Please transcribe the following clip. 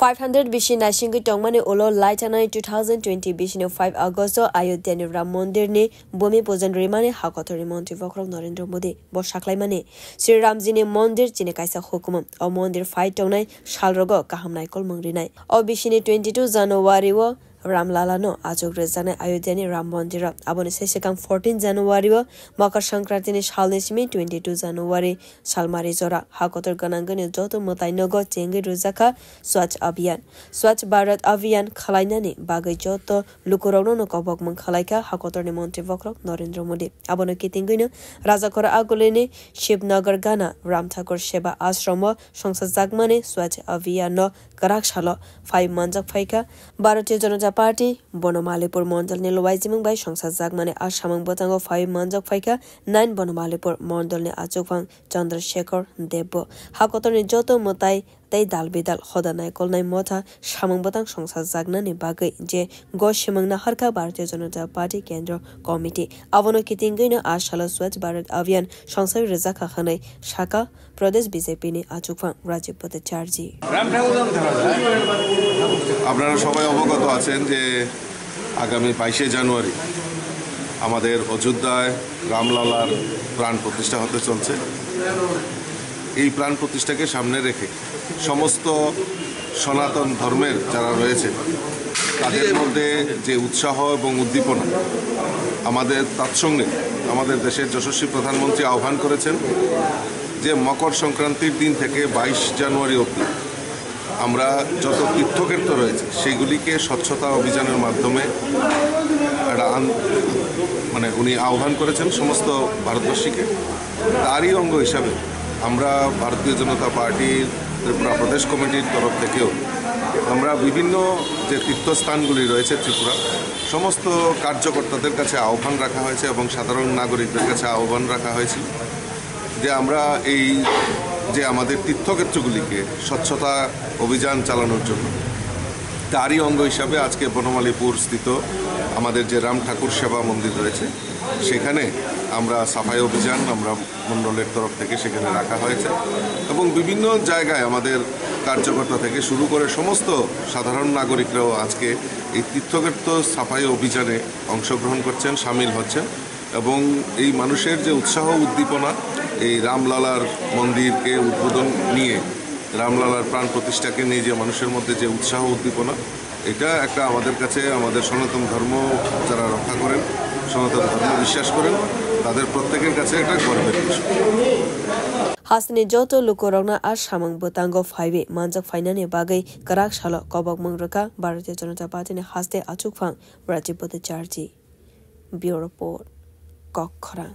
500 bishi naishingi tongmani ulo laitanai 2020 bishino 5 Agosto Ayodhya ni Ram Mandir ni bhumi pujan rimani hakotori mantri Vakrok Narendra Modi bo shaklaimani Sri Ramji ni mandir chine kaisa hukum o mandir 5 tongnai shalrogo kahamnai kolmangrinai o bishini 22 January wo Ramlala no ajog rezane Ayodhya ni Ram Mandir aboni sesekang 14 January wo Makar Sankranti ni shalnishmi 22 January salmari jora hakotor ganangani joto motai nogo chengi ruzaka Swachh Abhiyan Swachh Bharat Abhiyan khalainani bagai joto lukurogno no kobok mang khalaika hakotor ni mantri Vakrok Narendra Modi abono kitinguino rajakora agoleni Shivnagar Gana Ram Thakur Seba Ashram Sangsad Jagmane Swachh Abhiyan no Karakshalo 5 manjak phaika Bharatiya Janata Party Bonomalipur Mandal ni Lowaijimang bai Sangsad Jagmane Ashamang botango 5 manjak phaika 9 Bonomalipur Mandal ni Achukphang Chandrasekhar Debbo hakotor ni joto motai tai dal bidal khodanai kolnai motha samang batang sangsad jagnani bagai je go shimangna harka Bharatiya Janata Party Kendra Committee abono kitingaina ashala Swachh Bharat Abhiyan sangsad rezaka khanai shaka Pradesh BJP ni Achukphang Rajiv Bhattacharji আপনারা সবাই অবগত আছেন যে আগামী 22 জানুয়ারি আমাদের অযোধ্যায় রামলালার প্রাণ প্রতিষ্ঠা হতে চলছে এই প্রাণ প্রতিষ্ঠাকে সামনে রেখে সমস্ত সনাতন ধর্মের যারা রয়েছে তাদের মধ্যে যে উৎসাহ এবং উদ্দীপনা আমাদের তৎসঙ্গে আমাদের দেশের যশস্বী প্রধানমন্ত্রী আহ্বান করেছেন যে মকর সংক্রান্তির দিন থেকে 22 জানুয়ারি অবধি আমরা যত তীর্থক্ষেত্র রয়েছে সেগুলিকে স্বচ্ছতা অভিযানের মাধ্যমে উনি আহ্বান করেছেন সমস্ত ভারতবাসীকে তারই অঙ্গ হিসাবে আমরা ভারতীয় জনতা পার্টির ত্রিপুরা প্রদেশ কমিটির তরফ থেকেও আমরা বিভিন্ন যে তীর্থস্থানগুলি রয়েছে ত্রিপুরা সমস্ত কার্যকর্তাদের কাছে আহ্বান রাখা হয়েছে এবং সাধারণ নাগরিকদের কাছে আহ্বান রাখা হয়েছিল যে আমরা এই যে আমাদের তীর্থক্ষেত্রগুলিকে স্বচ্ছতা অভিযান চালানোর জন্য তারই অঙ্গ হিসাবে আজকে বনমালীপুর স্থিত আমাদের যে রাম ঠাকুর সেবা মন্দির রয়েছে সেখানে আমরা সাফাই অভিযান আমরা মণ্ডলের তরফ থেকে সেখানে রাখা হয়েছে এবং বিভিন্ন জায়গায় আমাদের কার্যকর্তা থেকে শুরু করে সমস্ত সাধারণ নাগরিকরাও আজকে এই তীর্থক্ষেত্র সাফাই অভিযানে অংশগ্রহণ করছেন সামিল হচ্ছেন এবং এই মানুষের যে উৎসাহ উদ্দীপনা এই রামলালার মন্দিরকে উদ্বোধন নিয়ে রামলালার প্রাণ প্রতিষ্ঠাকে নিয়ে যে মানুষের মধ্যে যে উৎসাহ উদ্দীপনা এটা একটা আমাদের কাছে আমাদের সনাতন ধর্ম যারা রক্ষা করেন সনাতন ধর্ম বিশ্বাস করেন তাদের প্রত্যেকের কাছে একটা গর্বের বিষয় Hasni joto lukorogna ashamang botango 5 manjak fainani bagai karak shalo kobok mangraka Bharatiya Janata Party ni haste Achukphang Rajiv Bhattacharji Bureau Report Kokkhara